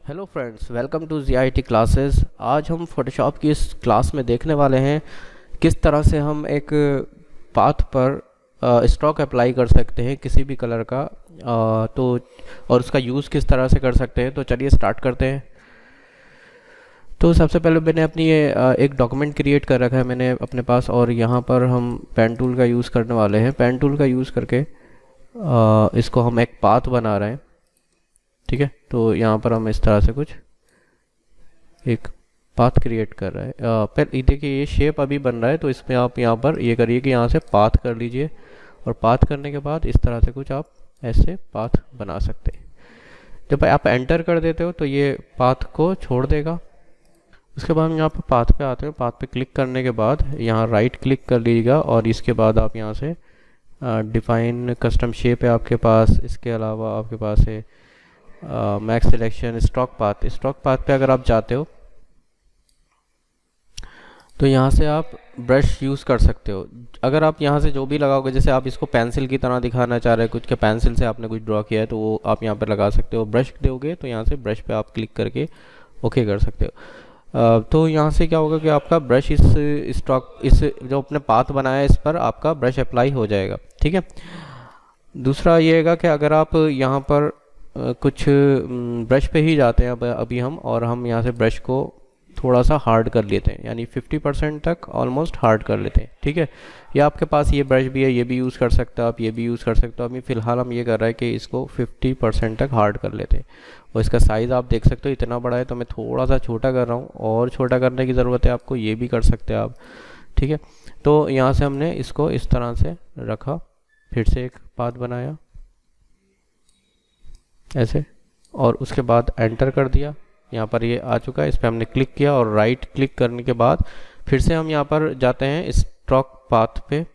Hello friends, welcome to ZIT classes. आज हम Photoshop की इस क्लास में देखने वाले हैं किस तरह से हम एक पाथ पर स्ट्रोक अप्लाई कर सकते हैं किसी भी कलर का। तो और उसका यूज़ किस तरह से कर सकते हैं। तो चलिए स्टार्ट करते हैं। तो सबसे पहले मैंने अपनी ये एक डॉक्यूमेंट क्रिएट कर रखा है मैंने अपने पास, और यहाँ पर हम पेन टूल का यूज़ करने वाले हैं। पेन टूल का यूज़ करके इसको हम एक पाथ बना रहे हैं। ठीक है, तो यहाँ पर हम इस तरह से कुछ एक पाथ क्रिएट कर रहा है। पहले देखिए ये शेप अभी बन रहा है, तो इसमें आप यहाँ पर ये करिए कि यहाँ से पाथ कर लीजिए, और पाथ करने के बाद इस तरह से कुछ आप ऐसे पाथ बना सकते हैं। जब आप एंटर कर देते हो तो ये पाथ को छोड़ देगा। उसके बाद हम यहाँ पर पाथ पे आते हैं। पाथ पे क्लिक करने के बाद यहाँ राइट क्लिक कर लीजिएगा, और इसके बाद आप यहाँ से डिफाइन कस्टम शेप है आपके पास। इसके अलावा आपके पास है मैक्स सिलेक्शन, स्टॉक पाथ पे अगर आप जाते हो तो यहाँ से आप ब्रश यूज़ कर सकते हो। अगर आप यहाँ से जो भी लगाओगे, जैसे आप इसको पेंसिल की तरह दिखाना चाह रहे हैं कुछ, के पेंसिल से आपने कुछ ड्रॉ किया है तो वो आप यहाँ पर लगा सकते हो। ब्रश दोगे तो यहाँ से ब्रश पे आप क्लिक करके ओके कर सकते हो। तो यहाँ से क्या होगा कि आपका ब्रश इस जो अपने पाथ बनाया है इस पर आपका ब्रश अप्लाई हो जाएगा। ठीक है, दूसरा ये है कि अगर आप यहाँ पर कुछ ब्रश पे ही जाते हैं अभी हम, और हम यहाँ से ब्रश को थोड़ा सा हार्ड कर लेते हैं, यानी 50% तक ऑलमोस्ट हार्ड कर लेते हैं। ठीक है, या आपके पास ये ब्रश भी है, ये भी यूज़ कर सकते हो आप, ये भी यूज़ कर सकते हो। अभी फ़िलहाल हम ये कर रहे हैं कि इसको 50% तक हार्ड कर लेते हैं। और इसका साइज़ आप देख सकते हो इतना बड़ा है, तो मैं थोड़ा सा छोटा कर रहा हूँ, और छोटा करने की ज़रूरत है आपको, ये भी कर सकते हैं आप। ठीक है, तो यहाँ से हमने इसको इस तरह से रखा, फिर से एक पाथ बनाया ऐसे, और उसके बाद एंटर कर दिया। यहाँ पर ये आ चुका है, इस पर हमने क्लिक किया, और राइट क्लिक करने के बाद फिर से हम यहाँ पर जाते हैं स्ट्रोक पाथ पे,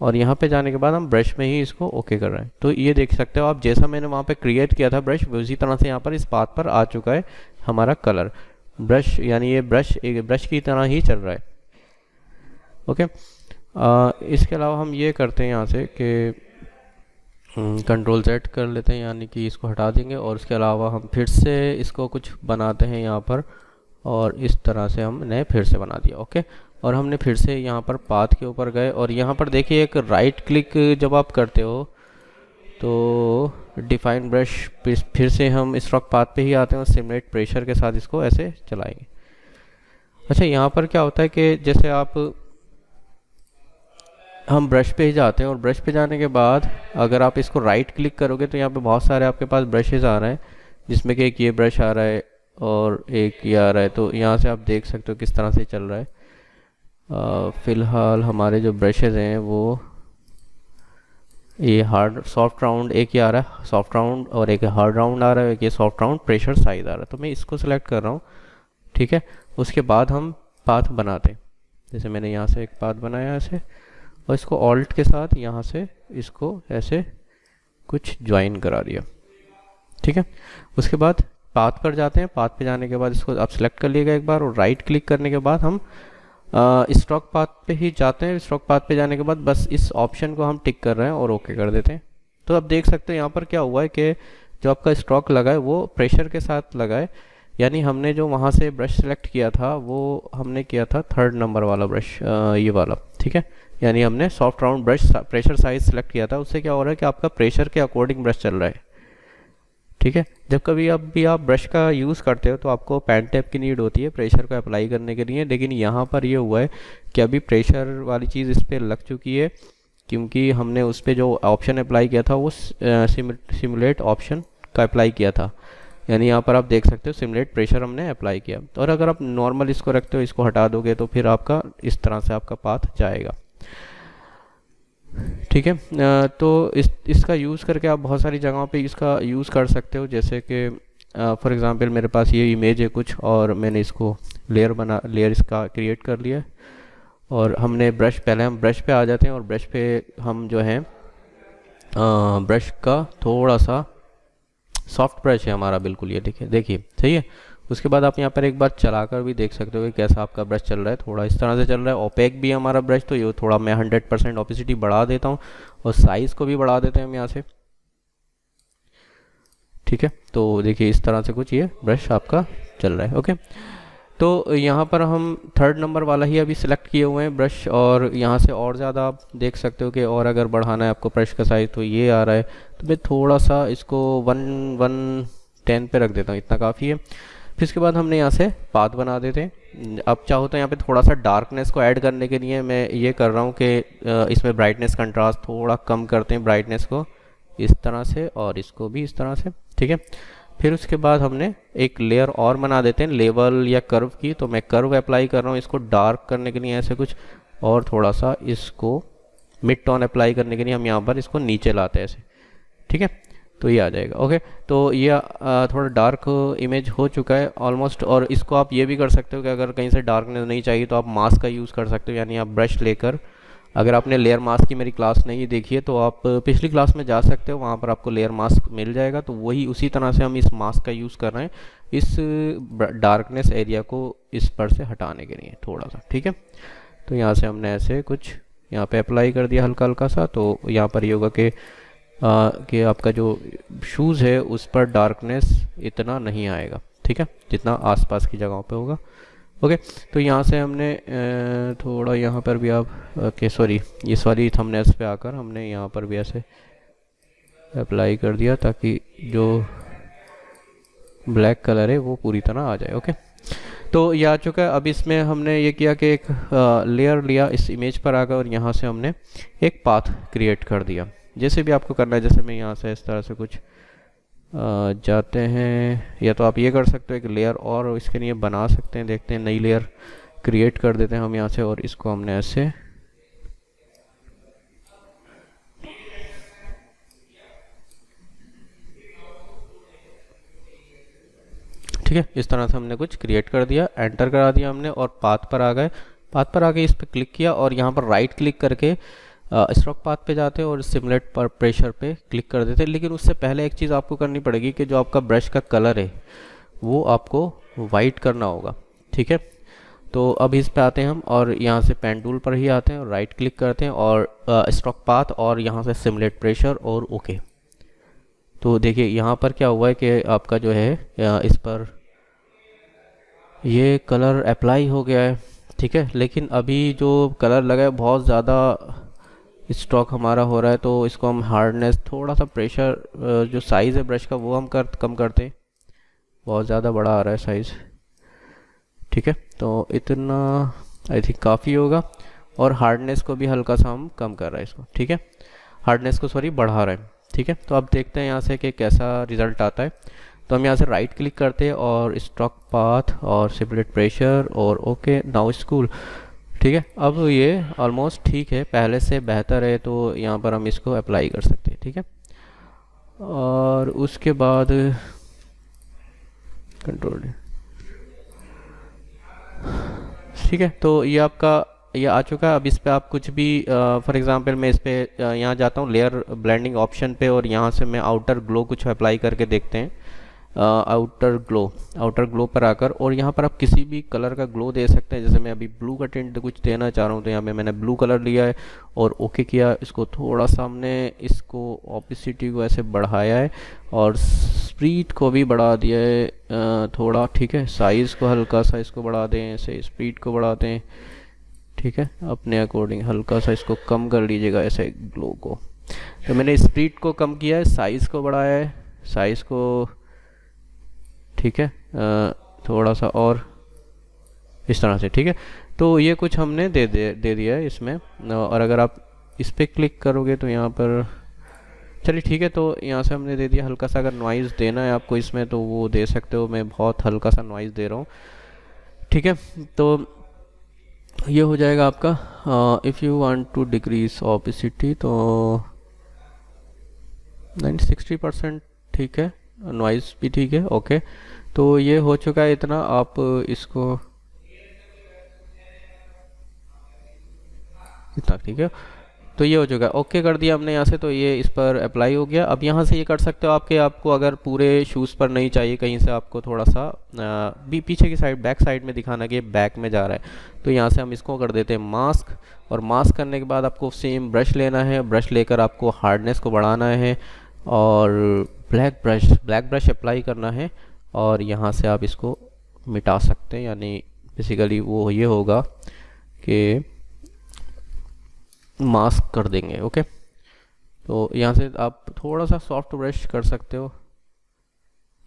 और यहाँ पे जाने के बाद हम ब्रश में ही इसको ओके कर रहे हैं। तो ये देख सकते हो आप, जैसा मैंने वहाँ पे क्रिएट किया था ब्रश, उसी तरह से यहाँ पर इस पाथ पर आ चुका है हमारा कलर ब्रश, यानी ये ब्रश एक ब्रश की तरह ही चल रहा है। ओके, इसके अलावा हम ये करते हैं यहाँ से कि कंट्रोल Z कर लेते हैं, यानी कि इसको हटा देंगे, और उसके अलावा हम फिर से इसको कुछ बनाते हैं यहाँ पर, और इस तरह से हमने फिर से बना दिया। ओके, और हमने फिर से यहाँ पर पाथ के ऊपर गए, और यहाँ पर देखिए एक राइट क्लिक जब आप करते हो तो डिफाइन ब्रश, फिर से हम स्ट्रोक पाथ पे ही आते हैं और सिमुलेट प्रेशर के साथ इसको ऐसे चलाएंगे। अच्छा, यहाँ पर क्या होता है कि जैसे हम ब्रश पे ही जाते हैं, और ब्रश पे जाने के बाद अगर आप इसको राइट क्लिक करोगे तो यहाँ पे बहुत सारे आपके पास ब्रशेज़ आ रहे हैं, जिसमें कि एक ये ब्रश आ रहा है और एक ये आ रहा है। तो यहाँ से आप देख सकते हो किस तरह से चल रहा है। फ़िलहाल हमारे जो ब्रशेज़ हैं वो ये हार्ड सॉफ्ट राउंड, एक ये आ रहा है सॉफ्ट राउंड, और एक हार्ड राउंड आ रहा है, एक ये सॉफ्ट राउंड प्रेशर साइज आ रहा है। तो मैं इसको सेलेक्ट कर रहा हूँ। ठीक है, उसके बाद हम पाथ बनाते हैं। जैसे मैंने यहाँ से एक पाथ बनाया ऐसे, और इसको ऑल्ट के साथ यहाँ से इसको ऐसे कुछ ज्वाइन करा दिया। ठीक है, उसके बाद पाथ पर जाते हैं। पाथ पे जाने के बाद इसको आप सेलेक्ट कर लीजिएगा एक बार, और राइट क्लिक करने के बाद हम स्ट्रोक पाथ पे ही जाते हैं। स्ट्रोक पाथ पे जाने के बाद बस इस ऑप्शन को हम टिक कर रहे हैं और ओके कर देते हैं। तो आप देख सकते हैं यहाँ पर क्या हुआ है कि जो आपका स्ट्रोक लगा है वो प्रेशर के साथ लगा है, यानी हमने जो वहाँ से ब्रश सेलेक्ट किया था वो हमने किया था 3rd नंबर वाला ब्रश, ये वाला। ठीक है, यानी हमने soft round brush pressure size select किया था। उससे क्या हो रहा है कि आपका प्रेशर के अकॉर्डिंग ब्रश चल रहा है। ठीक है, जब कभी भी आप ब्रश का यूज़ करते हो तो आपको पेन टैप की नीड होती है प्रेशर को अप्लाई करने के लिए, लेकिन यहाँ पर ये हुआ है कि अभी प्रेशर वाली चीज़ इस पर लग चुकी है, क्योंकि हमने उस पर जो ऑप्शन अप्लाई किया था वो सिमुलेट ऑप्शन का अप्लाई किया था। यानी यहाँ पर आप देख सकते हो सिमुलेट प्रेशर हमने अप्लाई किया। और अगर आप नॉर्मल इसको रखते हो, इसको हटा दोगे तो फिर आपका इस तरह से आपका पाथ जाएगा। ठीक है, तो इसका यूज़ करके आप बहुत सारी जगहों पे इसका यूज़ कर सकते हो। जैसे कि फॉर एग्ज़ाम्पल मेरे पास ये इमेज है कुछ, और मैंने इसको लेयर इसका क्रिएट कर लिया है, और हमने पहले हम ब्रश पे आ जाते हैं, और ब्रश पे हम जो है ब्रश का थोड़ा सा सॉफ्ट ब्रश है हमारा, बिल्कुल ये देखिए सही है। उसके बाद आप यहाँ पर एक बार चलाकर भी देख सकते हो कि कैसा आपका ब्रश चल रहा है। थोड़ा इस तरह से चल रहा है, ओपेक भी हमारा ब्रश, तो ये थोड़ा मैं 100% ओपेसिटी बढ़ा देता हूँ, और साइज़ को भी बढ़ा देते हैं हम यहाँ से। ठीक है। तो देखिए इस तरह से कुछ ये ब्रश आपका चल रहा है। ओके, तो यहाँ पर हम थर्ड नंबर वाला ही अभी सिलेक्ट किए हुए हैं ब्रश, और यहाँ से और ज़्यादा आप देख सकते हो कि और अगर बढ़ाना है आपको ब्रश का साइज़ तो ये आ रहा है। तो मैं थोड़ा सा इसको 1:10 पे रख देता हूँ, इतना काफ़ी है। फिर इसके बाद हमने यहाँ से पाथ बना देते हैं। अब चाहो तो यहाँ पे थोड़ा सा डार्कनेस को ऐड करने के लिए मैं ये कर रहा हूँ कि इसमें ब्राइटनेस कंट्रास्ट थोड़ा कम करते हैं, ब्राइटनेस को इस तरह से और इसको भी इस तरह से, ठीक है। फिर उसके बाद हमने एक लेयर और बना देते हैं लेवल या कर्व की। तो मैं कर्व अप्लाई कर रहा हूँ इसको डार्क करने के लिए ऐसे कुछ, और थोड़ा सा इसको मिड टोन अप्लाई करने के लिए हम यहाँ पर इसको नीचे लाते हैं ऐसे, ठीक है। तो ये आ जाएगा। ओके, तो ये थोड़ा डार्क इमेज हो चुका है ऑलमोस्ट। और इसको आप ये भी कर सकते हो कि अगर कहीं से डार्कनेस नहीं चाहिए तो आप मास्क का यूज़ कर सकते हो, यानी आप ब्रश लेकर, अगर आपने लेयर मास्क की मेरी क्लास नहीं देखी है तो आप पिछली क्लास में जा सकते हो, वहाँ पर आपको लेयर मास्क मिल जाएगा। तो वही उसी तरह से हम इस मास्क का यूज़ कर रहे हैं इस डार्कनेस एरिया को इस पर से हटाने के लिए थोड़ा सा, ठीक है। तो यहाँ से हमने ऐसे कुछ यहाँ पे अप्लाई कर दिया हल्का हल्का सा। तो यहाँ पर ये होगा कि आपका जो शूज़ है उस पर डार्कनेस इतना नहीं आएगा, ठीक है, जितना आसपास की जगहों पे होगा। ओके, तो यहाँ से हमने थोड़ा यहाँ पर भी आप सॉरी इस वाली थंबनेल्स पे आकर हमने यहाँ पर भी ऐसे अप्लाई कर दिया ताकि जो ब्लैक कलर है वो पूरी तरह आ जाए। ओके, तो ये आ चुका है। अब इसमें हमने ये किया कि एक लेयर लिया इस इमेज पर आकर और यहाँ से हमने एक पाथ क्रिएट कर दिया। जैसे भी आपको करना है, जैसे मैं यहाँ से इस तरह से कुछ जाते हैं, या तो आप ये कर सकते हो एक लेयर और इसके लिए बना सकते हैं। देखते हैं, नई लेयर क्रिएट कर देते हैं हम यहाँ से, और इसको हमने ऐसे ठीक है, इस तरह से हमने कुछ क्रिएट कर दिया, एंटर करा दिया हमने और पाथ पर आ गए। पाथ पर आके इस पर क्लिक किया और यहाँ पर राइट क्लिक करके स्ट्रोक पाथ पे जाते हैं और सिमुलेट पर प्रेशर पे क्लिक कर देते हैं। लेकिन उससे पहले एक चीज़ आपको करनी पड़ेगी कि जो आपका ब्रश का कलर है वो आपको वाइट करना होगा, ठीक है। तो अब इस पे आते हैं हम और यहाँ से पेन टूल पर ही आते हैं और राइट क्लिक करते हैं और स्ट्रोक पाथ और यहाँ से सिमुलेट प्रेशर और ओके। तो देखिए यहाँ पर क्या हुआ है कि आपका जो है इस पर ये कलर अप्लाई हो गया है, ठीक है। लेकिन अभी जो कलर लगा है बहुत ज़्यादा स्ट्रोक हमारा हो रहा है, तो इसको हम हार्डनेस थोड़ा सा प्रेशर जो साइज़ है ब्रश का वो हम कम करते हैं, बहुत ज़्यादा बड़ा आ रहा है साइज़, ठीक है। तो इतना आई थिंक काफ़ी होगा। और हार्डनेस को भी हल्का सा हम कम कर रहे हैं इसको, ठीक है, हार्डनेस को सॉरी बढ़ा रहे हैं, ठीक है। तो अब देखते हैं यहाँ से कि कैसा रिज़ल्ट आता है। तो हम यहाँ से राइट क्लिक करते हैं और स्ट्रोक पाथ और सिमुलेट प्रेशर और ओके नाउ स्कूल, ठीक है। अब ये ऑलमोस्ट ठीक है, पहले से बेहतर है, तो यहाँ पर हम इसको अप्लाई कर सकते हैं, ठीक है। और उसके बाद कंट्रोल, ठीक है। तो ये आपका ये आ चुका है। अब इस पे आप कुछ भी फॉर एग्जांपल मैं इस पे यहाँ जाता हूँ लेयर ब्लेंडिंग ऑप्शन पे और यहाँ से मैं आउटर ग्लो कुछ अप्लाई करके देखते हैं। आउटर ग्लो पर आकर और यहाँ पर आप किसी भी कलर का ग्लो दे सकते हैं। जैसे मैं अभी ब्लू का टिंट कुछ देना चाह रहा हूँ, तो यहाँ पे मैंने ब्लू कलर लिया है और ओके किया। इसको थोड़ा सा हमने इसको ऑपिसिटी को ऐसे बढ़ाया है और स्पीड को भी बढ़ा दिया है थोड़ा, ठीक है। साइज़ को हल्का सा इसको बढ़ा दें, ऐसे स्पीड को बढ़ा दें, ठीक है, अपने अकॉर्डिंग हल्का सा इसको कम कर लीजिएगा ऐसे ग्लो को। तो मैंने स्पीड को कम किया है, साइज़ को बढ़ाया है, साइज़ को, ठीक है, थोड़ा सा और इस तरह से, ठीक है। तो ये कुछ हमने दे दिया है इसमें। और अगर आप इस पर क्लिक करोगे तो यहाँ पर चलिए ठीक है, तो यहाँ से हमने दे दिया हल्का सा। अगर नॉइज़ देना है आपको इसमें तो वो दे सकते हो, मैं बहुत हल्का सा नॉइज़ दे रहा हूँ, ठीक है। तो ये हो जाएगा आपका। If you want to decrease opacity तो 60%, ठीक है, नॉइज़ भी ठीक है, ओके। तो ये हो चुका है इतना। आप इसको इतना, ठीक है। तो ये हो चुका है, ओके कर दिया हमने यहाँ से, तो ये इस पर अप्लाई हो गया। अब यहाँ से ये कर सकते हो आपको अगर पूरे शूज़ पर नहीं चाहिए, कहीं से आपको थोड़ा सा भी पीछे की साइड बैक साइड में दिखाना कि बैक में जा रहा है, तो यहाँ से हम इसको कर देते हैं मास्क। और मास्क करने के बाद आपको सेम ब्रश लेना है, ब्रश लेकर आपको हार्डनेस को बढ़ाना है और ब्लैक ब्रश अप्लाई करना है और यहाँ से आप इसको मिटा सकते हैं, यानी बेसिकली वो ये होगा कि मास्क कर देंगे। ओके, तो यहाँ से आप थोड़ा सा सॉफ्ट ब्रश कर सकते हो,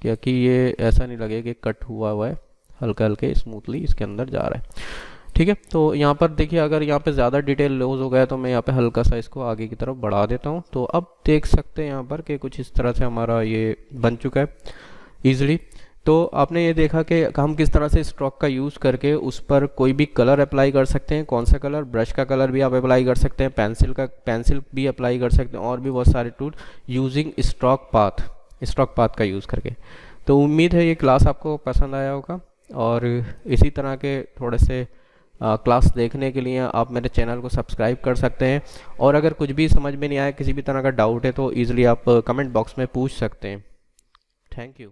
क्योंकि ये ऐसा नहीं लगे कि कट हुआ हुआ है, हल्का हल्के स्मूथली इसके अंदर जा रहा है। ठीक है, तो यहाँ पर देखिए अगर यहाँ पे ज़्यादा डिटेल लॉस हो गया तो मैं यहाँ पे हल्का सा इसको आगे की तरफ बढ़ा देता हूँ। तो अब देख सकते हैं यहाँ पर कि कुछ इस तरह से हमारा ये बन चुका है ईजिली। तो आपने ये देखा कि हम किस तरह से स्ट्रोक का यूज़ करके उस पर कोई भी कलर अप्लाई कर सकते हैं। कौन सा कलर, ब्रश का कलर भी आप अप्लाई कर सकते हैं, पेंसिल भी अप्लाई कर सकते हैं, और भी बहुत सारे टूल यूजिंग स्ट्रोक पाथ का यूज़ करके। तो उम्मीद है ये क्लास आपको पसंद आया होगा, और इसी तरह के थोड़े से क्लास देखने के लिए आप मेरे चैनल को सब्सक्राइब कर सकते हैं। और अगर कुछ भी समझ में नहीं आया, किसी भी तरह का डाउट है, तो ईज़िली आप कमेंट बॉक्स में पूछ सकते हैं। Thank you.